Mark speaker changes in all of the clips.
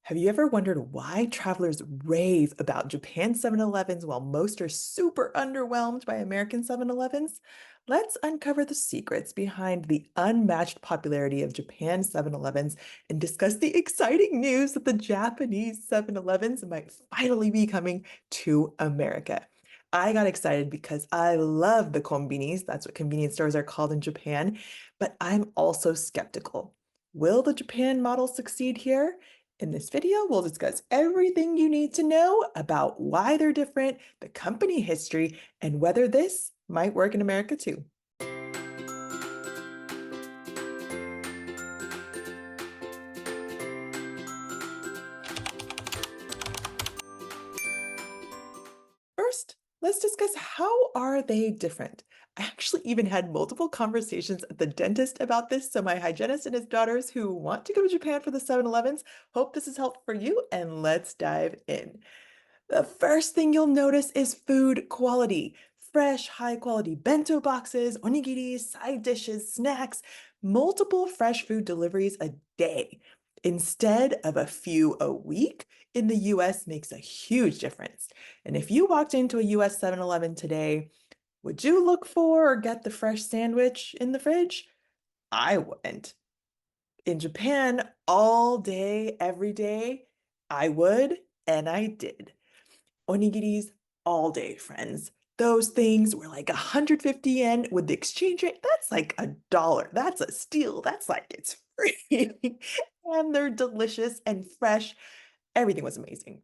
Speaker 1: Have you ever wondered why travelers rave about Japan 7-Elevens while most are super underwhelmed by American 7-Elevens? Let's uncover the secrets behind the unmatched popularity of Japan 7-Elevens and discuss the exciting news that the Japanese 7-Elevens might finally be coming to America. I got excited because I love the combinis. That's what convenience stores are called in Japan, but I'm also skeptical. Will the Japan model succeed here? In this video, we'll discuss everything you need to know about why they're different, the company history, and whether this might work in America too. First, let's discuss how are they different. I actually even had multiple conversations at the dentist about this, so my hygienist and his daughters who want to go to Japan for the 7-Elevens hope this is helpful for you, and let's dive in. The first thing you'll notice is food quality. Fresh, high quality bento boxes, onigiris, side dishes, snacks, multiple fresh food deliveries a day instead of a few a week in the US makes a huge difference. And if you walked into a US 7-Eleven today, would you look for or get the fresh sandwich in the fridge? I wouldn't. In Japan, all day, every day, I would, and I did. Onigiris all day, friends. Those things were like 150 yen with the exchange rate. That's like $1. That's a steal. That's like it's free. And they're delicious and fresh. Everything was amazing.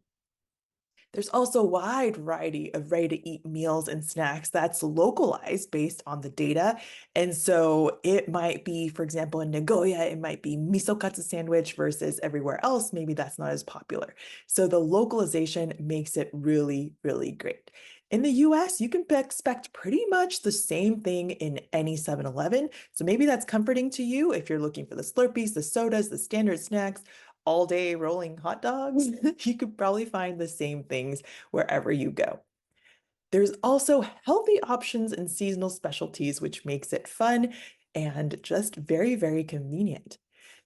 Speaker 1: There's also a wide variety of ready-to-eat meals and snacks that's localized based on the data. And so it might be, for example, in Nagoya, it might be miso katsu sandwich versus everywhere else. Maybe that's not as popular. So the localization makes it really, really great. In the US, you can expect pretty much the same thing in any 7-Eleven. So maybe that's comforting to you if you're looking for the Slurpees, the sodas, the standard snacks, all day rolling hot dogs, you could probably find the same things wherever you go. There's also healthy options and seasonal specialties, which makes it fun and just very, very convenient.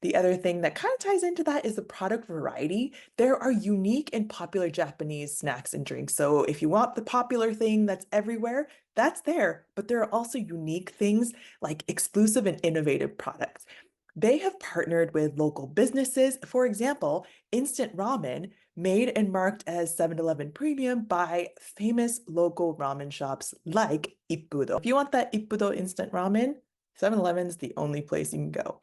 Speaker 1: The other thing that kind of ties into that is the product variety. There are unique and popular Japanese snacks and drinks. So if you want the popular thing that's everywhere, that's there. But there are also unique things like exclusive and innovative products. They have partnered with local businesses. For example, instant ramen made and marked as 7-Eleven premium by famous local ramen shops like Ippudo. If you want that Ippudo instant ramen, 7-Eleven's the only place you can go.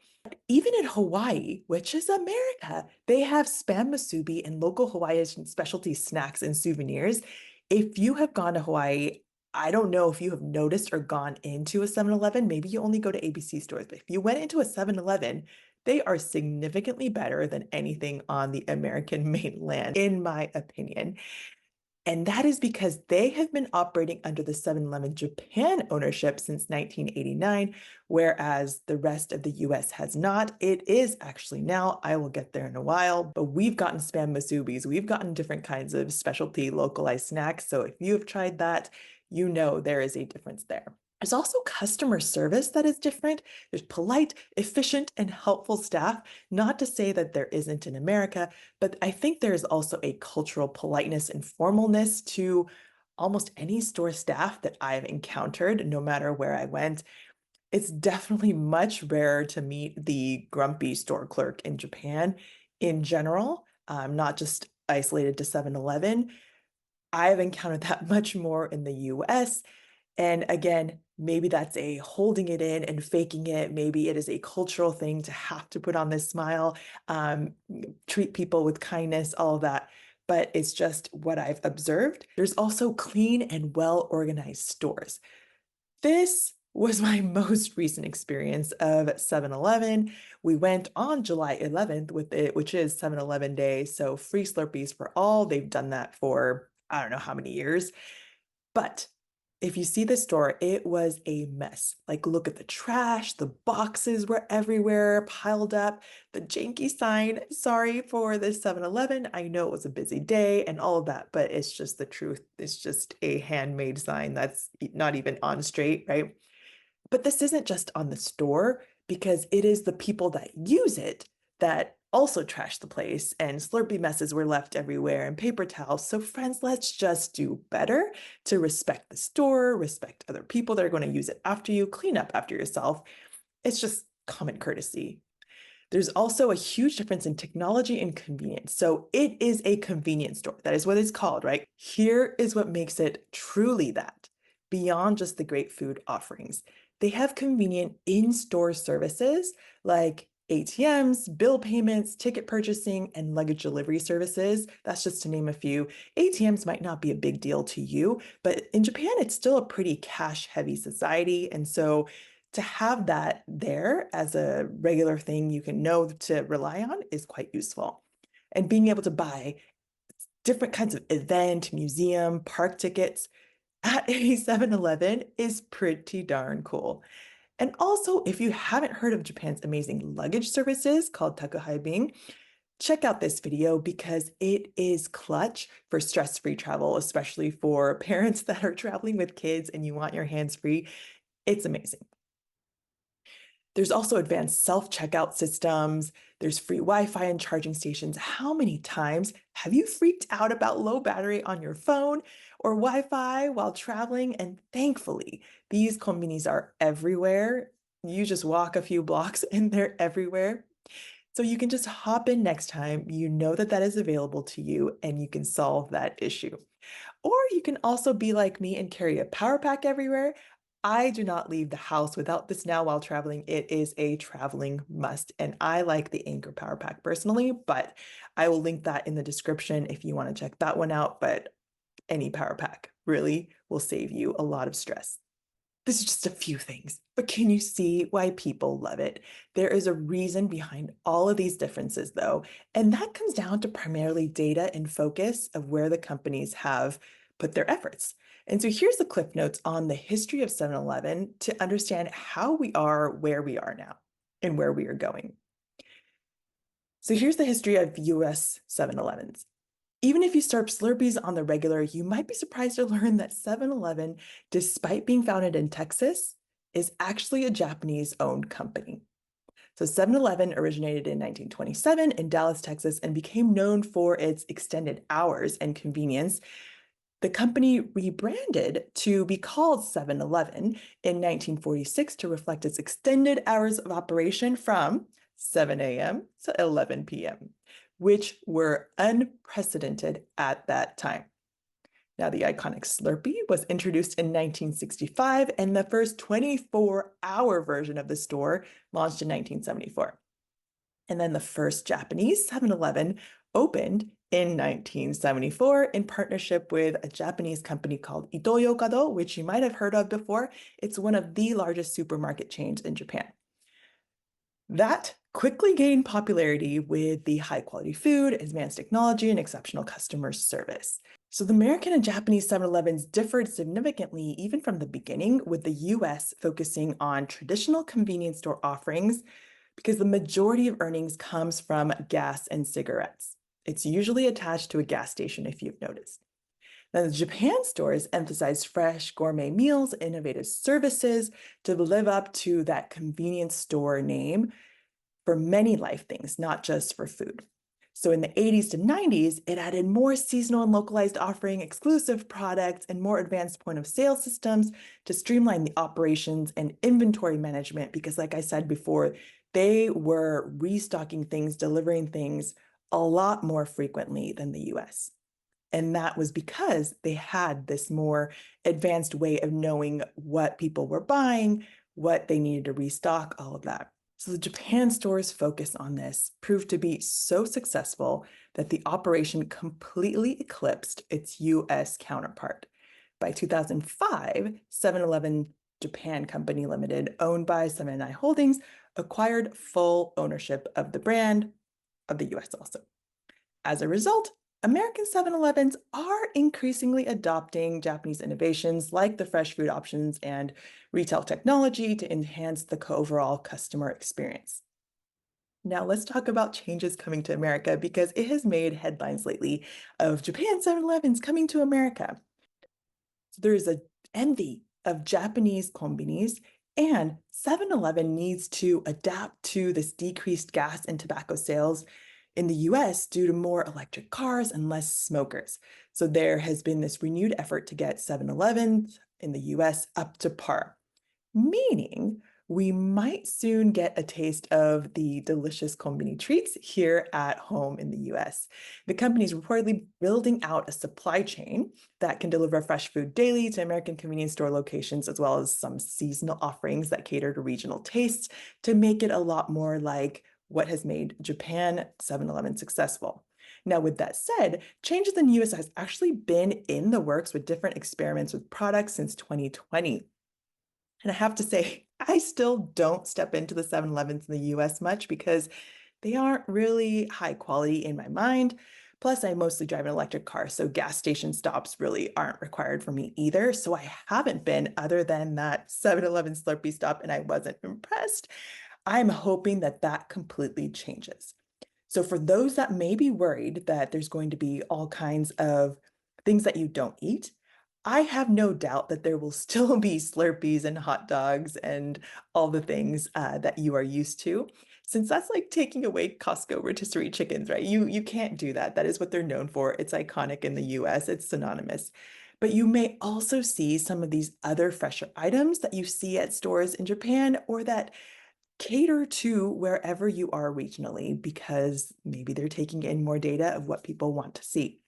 Speaker 1: Even in Hawaii, which is America, they have spam musubi and local Hawaiian specialty snacks and souvenirs. If you have gone to Hawaii, I don't know if you have noticed or gone into a 7-Eleven. Maybe you only go to ABC stores, but if you went into a 7-Eleven, they are significantly better than anything on the American mainland, in my opinion. And that is because they have been operating under the 7-Eleven Japan ownership since 1989, whereas the rest of the US has not. It is actually now, I will get there in a while, but we've gotten spam musubis. We've gotten different kinds of specialty localized snacks. So if you have tried that, you know there is a difference there. There's also customer service that is different. There's polite, efficient, and helpful staff. Not to say that there isn't in America, but I think there's also a cultural politeness and formalness to almost any store staff that I've encountered, no matter where I went. It's definitely much rarer to meet the grumpy store clerk in Japan in general, not just isolated to 7-Eleven. I've encountered that much more in the US. And again, maybe that's a holding it in and faking it. Maybe it is a cultural thing to have to put on this smile, treat people with kindness, all of that. But it's just what I've observed. There's also clean and well-organized stores. This was my most recent experience of 7-Eleven. We went on July 11th with it, which is 7-Eleven Day. So free Slurpees for all. They've done that for I don't know how many years. But if you see the store, it was a mess. Like, look at the trash, the boxes were everywhere, piled up, the janky sign. Sorry for this 7-Eleven. I know it was a busy day and all of that, but it's just the truth. It's just a handmade sign that's not even on straight, right? But this isn't just on the store because it is the people that use it that also trashed the place, and Slurpee messes were left everywhere and paper towels. So, friends, let's just do better to respect the store, respect other people that are going to use it after you, clean up after yourself. It's just common courtesy. There's also a huge difference in technology and convenience. So it is a convenience store. That is what it's called, right? Here is what makes it truly that. Beyond just the great food offerings, they have convenient in-store services like ATMs, bill payments, ticket purchasing, and luggage delivery services. That's just to name a few. ATMs might not be a big deal to you, but in Japan, it's still a pretty cash-heavy society. And so to have that there as a regular thing you can know to rely on is quite useful. And being able to buy different kinds of event, museum, park tickets at a 7-Eleven is pretty darn cool. And also, if you haven't heard of Japan's amazing luggage services called Takuhaibing, check out this video because it is clutch for stress-free travel, especially for parents that are traveling with kids and you want your hands free. It's amazing. There's also advanced self-checkout systems. There's free Wi-Fi and charging stations. How many times have you freaked out about low battery on your phone or Wi-Fi while traveling? And thankfully, these combinis are everywhere. You just walk a few blocks and they're everywhere. So you can just hop in next time. You know that that is available to you and you can solve that issue. Or you can also be like me and carry a power pack everywhere. I do not leave the house without this now while traveling. It is a traveling must. And I like the Anchor Power Pack personally, but I will link that in the description if you want to check that one out. But any power pack really will save you a lot of stress. This is just a few things, but can you see why people love it? There is a reason behind all of these differences, though, and that comes down to primarily data and focus of where the companies have put their efforts. And so here's the cliff notes on the history of 7-Eleven to understand how we are where we are now and where we are going. So here's the history of US 7-Elevens. Even if you start Slurpees on the regular, you might be surprised to learn that 7-Eleven, despite being founded in Texas, is actually a Japanese-owned company. So 7-Eleven originated in 1927 in Dallas, Texas, and became known for its extended hours and convenience. The company rebranded to be called 7-Eleven in 1946 to reflect its extended hours of operation from 7 a.m. to 11 p.m., which were unprecedented at that time. Now, the iconic Slurpee was introduced in 1965, and the first 24-hour version of the store launched in 1974. And then the first Japanese 7-Eleven opened in 1974 in partnership with a Japanese company called Ito-Yokado, which you might have heard of before. It's one of the largest supermarket chains in Japan. That quickly gained popularity with the high quality food, advanced technology, and exceptional customer service. So the American and Japanese 7-Elevens differed significantly even from the beginning, with the US focusing on traditional convenience store offerings because the majority of earnings comes from gas and cigarettes. It's usually attached to a gas station if you've noticed. Now, the Japan stores emphasize fresh gourmet meals, innovative services to live up to that convenience store name for many life things, not just for food. So in the 80s to 90s, it added more seasonal and localized offering, exclusive products, and more advanced point of sale systems to streamline the operations and inventory management because, like I said before, they were restocking things, delivering things a lot more frequently than the US. And that was because they had this more advanced way of knowing what people were buying, what they needed to restock, all of that. So the Japan store's focus on this proved to be so successful that the operation completely eclipsed its US counterpart. By 2005, 7-Eleven Japan Company Limited, owned by 7 & I Holdings, acquired full ownership of the brand of the US also. As a result, American 7-Elevens are increasingly adopting Japanese innovations like the fresh food options and retail technology to enhance the overall customer experience. Now let's talk about changes coming to America because it has made headlines lately of Japan 7-Elevens coming to America. So there is an envy of Japanese combinis And 7-Eleven needs to adapt to this decreased gas and tobacco sales in the US due to more electric cars and less smokers. So there has been this renewed effort to get 7-Eleven in the US up to par, meaning we might soon get a taste of the delicious combini treats here at home in the US. The company is reportedly building out a supply chain that can deliver fresh food daily to American convenience store locations, as well as some seasonal offerings that cater to regional tastes to make it a lot more like what has made Japan 7-Eleven successful. Now, with that said, changes in the US has actually been in the works with different experiments with products since 2020. And I have to say, I still don't step into the 7-Elevens in the US much because they aren't really high quality in my mind. Plus, I mostly drive an electric car, so gas station stops really aren't required for me either. So I haven't been other than that 7-Eleven Slurpee stop, and I wasn't impressed. I'm hoping that that completely changes. So for those that may be worried that there's going to be all kinds of things that you don't eat, I have no doubt that there will still be Slurpees and hot dogs and all the things that you are used to, since that's like taking away Costco rotisserie chickens, right? You can't do that. That is what they're known for. It's iconic in the US. It's synonymous. But you may also see some of these other fresher items that you see at stores in Japan or that cater to wherever you are regionally because maybe they're taking in more data of what people want to see.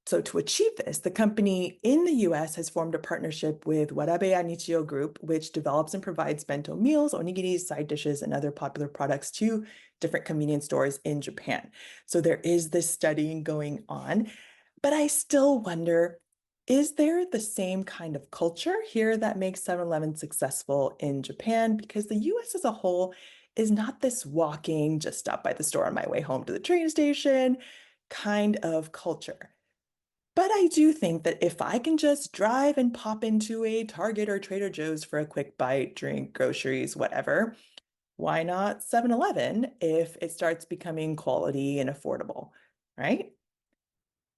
Speaker 1: So to achieve this, the company in the US has formed a partnership with Warabe Nichio Group, which develops and provides bento meals, onigiris, side dishes, and other popular products to different convenience stores in Japan. So there is this studying going on, but I still wonder, is there the same kind of culture here that makes 7-Eleven successful in Japan? Because the US as a whole is not this walking, just stop by the store on my way home to the train station kind of culture. But I do think that if I can just drive and pop into a Target or Trader Joe's for a quick bite, drink, groceries, whatever, why not 7-Eleven if it starts becoming quality and affordable, right?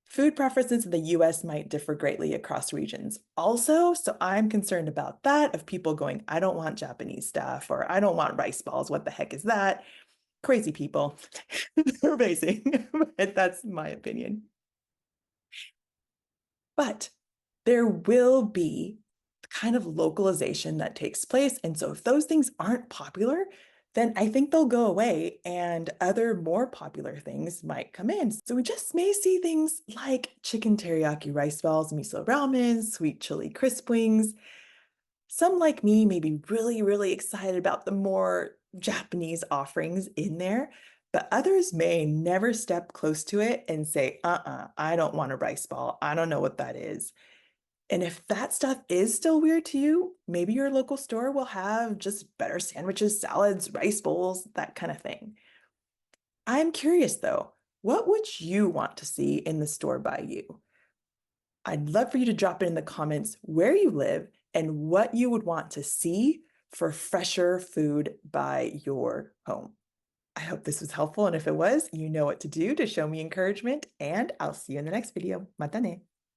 Speaker 1: Food preferences in the US might differ greatly across regions. Also, so I'm concerned about that of people going, I don't want Japanese stuff or I don't want rice balls. What the heck is that? Crazy people. They're amazing. But that's my opinion. But there will be kind of localization that takes place. And so if those things aren't popular, then I think they'll go away and other more popular things might come in. So we just may see things like chicken teriyaki rice balls, miso ramen, sweet chili crisp wings. Some like me may be really, really excited about the more Japanese offerings in there, but others may never step close to it and say, I don't want a rice ball. I don't know what that is. And if that stuff is still weird to you, maybe your local store will have just better sandwiches, salads, rice bowls, that kind of thing. I'm curious though, what would you want to see in the store by you? I'd love for you to drop it in the comments where you live and what you would want to see for fresher food by your home. I hope this was helpful, and if it was, you know what to do to show me encouragement, and I'll see you in the next video. Mata ne!